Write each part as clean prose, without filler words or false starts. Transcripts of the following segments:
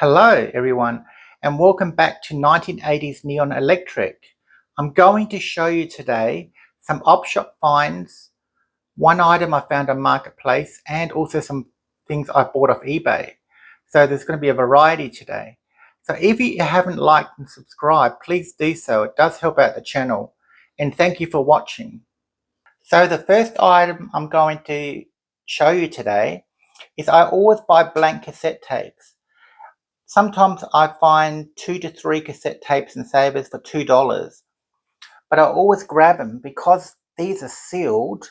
Hello everyone and welcome back to 1980s Neon Electric. I'm going to show you today some op shop finds, one item I found on Marketplace and also some things I bought off eBay. So there's going to be a variety today. So if you haven't liked and subscribed, please do so. It does help out the channel, and thank you for watching. So the first item I'm going to show you today is I always buy blank cassette tapes. Sometimes I find 2 to 3 cassette tapes and savers for $2, but I always grab them because these are sealed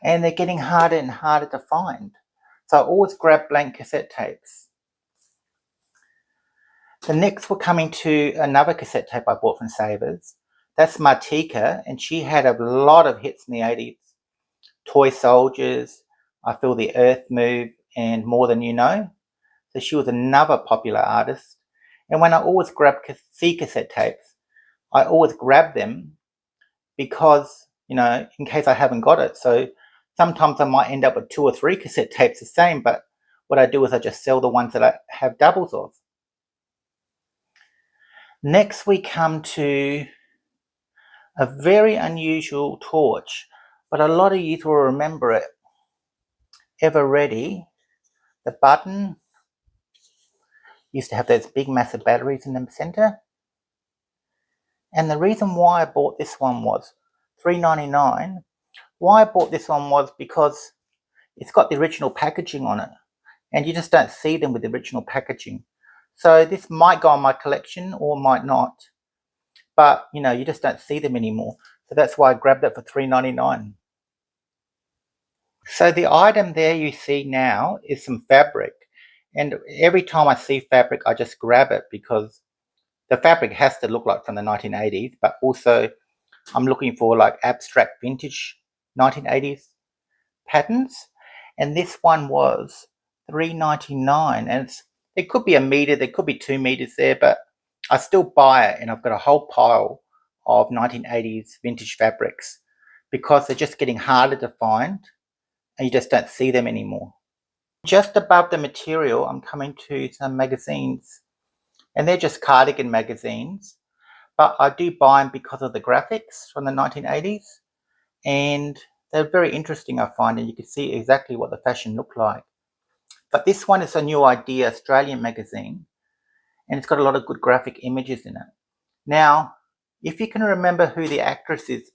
and they're getting harder and harder to find. So I always grab blank cassette tapes. The next we're coming to another cassette tape I bought from Savers. That's Martika, and she had a lot of hits in the 80s. Toy Soldiers, I Feel the Earth Move, and More Than You Know. So she was another popular artist. And when I always grab C cassette tapes, I always grab them because, in case I haven't got it. So sometimes I might end up with 2 or 3 cassette tapes the same, but what I do is I just sell the ones that I have doubles of. Next we come to a very unusual torch, but a lot of you will remember it. Ever Ready, the button used to have those big massive batteries in the center. And the reason why I bought this one was $3.99. Why I bought this one was because it's got the original packaging on it, and you just don't see them with the original packaging. So this might go on my collection or might not, but you just don't see them anymore. So that's why I grabbed it for $3.99. So the item there you see now is some fabric, and every time I see fabric I just grab it because the fabric has to look like from the 1980s, but also I'm looking for like abstract vintage 1980s patterns. And this one was $3.99, and it could be a meter, there could be 2 meters there, but I still buy it, and I've got a whole pile of 1980s vintage fabrics because they're just getting harder to find and you just don't see them anymore. Just above the material, I'm coming to some magazines. And they're just cardigan magazines, but I do buy them because of the graphics from the 1980s, and they're very interesting, I find, and you can see exactly what the fashion looked like. But this one is a New Idea Australian magazine, and it's got a lot of good graphic images in it. Now, if you can remember who the actress is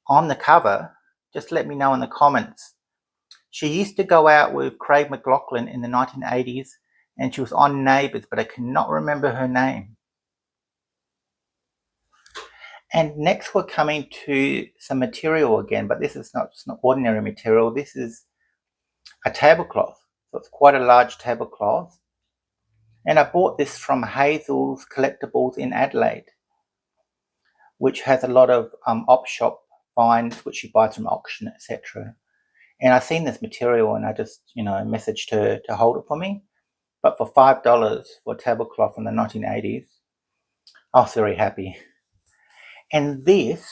on the cover, just let me know in the comments. She used to go out with Craig McLachlan in the 1980s, and she was on Neighbours, but I cannot remember her name. And next we're coming to some material again, but this is not just an ordinary material. This is a tablecloth. So it's quite a large tablecloth. And I bought this from Hazel's Collectibles in Adelaide, which has a lot of op shop finds, which she buys from auction, etc. And I seen this material and I just, messaged her to hold it for me. But for $5 for a tablecloth from the 1980s, I was very happy. And this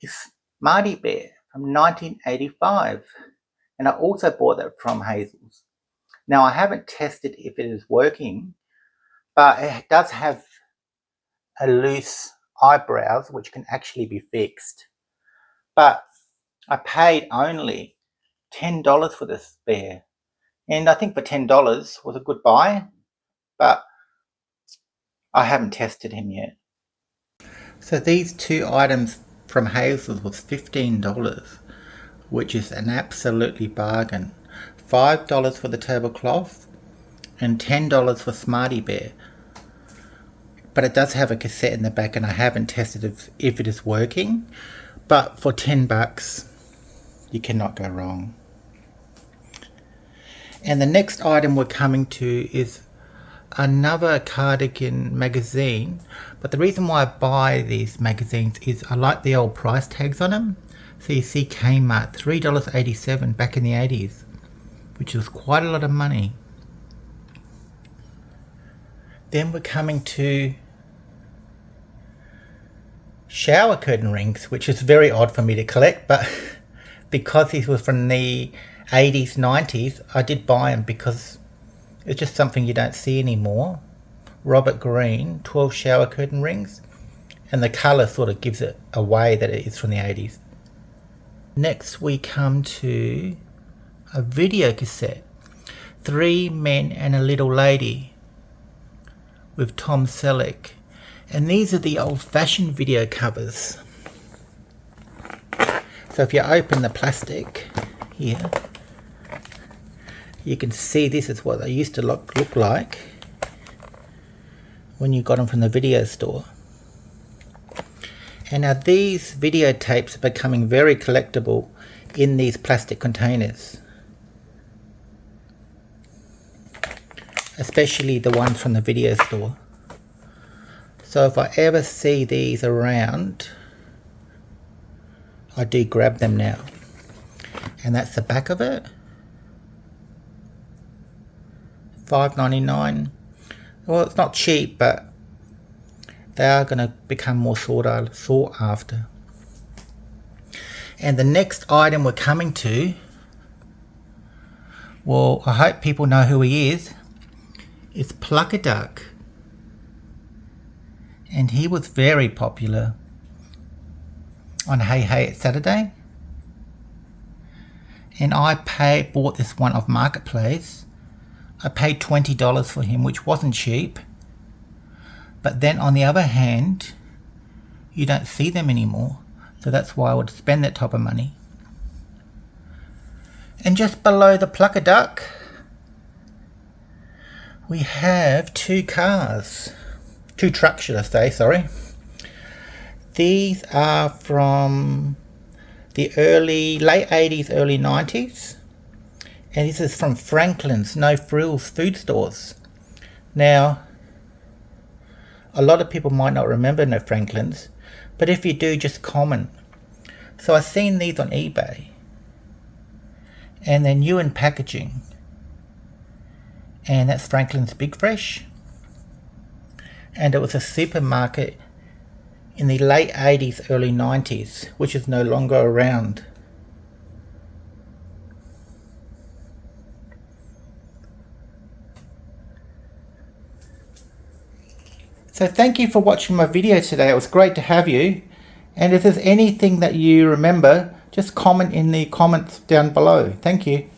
is Marty Bear from 1985. And I also bought that from Hazel's. Now, I haven't tested if it is working, but it does have a loose eyebrows, which can actually be fixed. But I paid only $10 for this bear. And I think for $10 was a good buy, but I haven't tested him yet. So these 2 items from Hazel's was $15, which is an absolutely bargain. $5 for the tablecloth and $10 for Smarty Bear. But it does have a cassette in the back, and I haven't tested if it is working. But for $10, you cannot go wrong. And the next item we're coming to is another cardigan magazine, but the reason why I buy these magazines is I like the old price tags on them. So you see Kmart, $3.87 back in the 80s, which was quite a lot of money. Then we're coming to shower curtain rings, which is very odd for me to collect, but because these were from the 80s, 90s, I did buy them because It's just something you don't see anymore. Robert Green, 12 shower curtain rings. And the colour sort of gives it away that it is from the 80s. Next we come to a video cassette. 3 Men and a Little Lady with Tom Selleck. And these are the old-fashioned video covers. So if you open the plastic here, you can see this is what they used to look like when you got them from the video store. And now these videotapes are becoming very collectible in these plastic containers, especially the ones from the video store. So if I ever see these around, I do grab them now. And that's the back of it. $5.99. Well, it's not cheap, but they are going to become more sought after. And the next item we're coming to, well, I hope people know who he is. It's Pluck a Duck. And he was very popular on Hey Hey It's Saturday. And I bought this one off Marketplace. I paid $20 for him, which wasn't cheap. But then on the other hand, you don't see them anymore. So that's why I would spend that type of money. And just below the Pluck a Duck, we have 2 cars. 2 trucks, should I say, sorry. These are from the late 80s, early 90s. And this is from Franklin's No Frills food stores. Now, a lot of people might not remember No Franklin's, but if you do, just comment. So I've seen these on eBay, and they're new in packaging. And that's Franklin's Big Fresh. And it was a supermarket in the late 80s, early 90s, which is no longer around. So thank you for watching my video today. It was great to have you. And if there's anything that you remember, just comment in the comments down below. Thank you.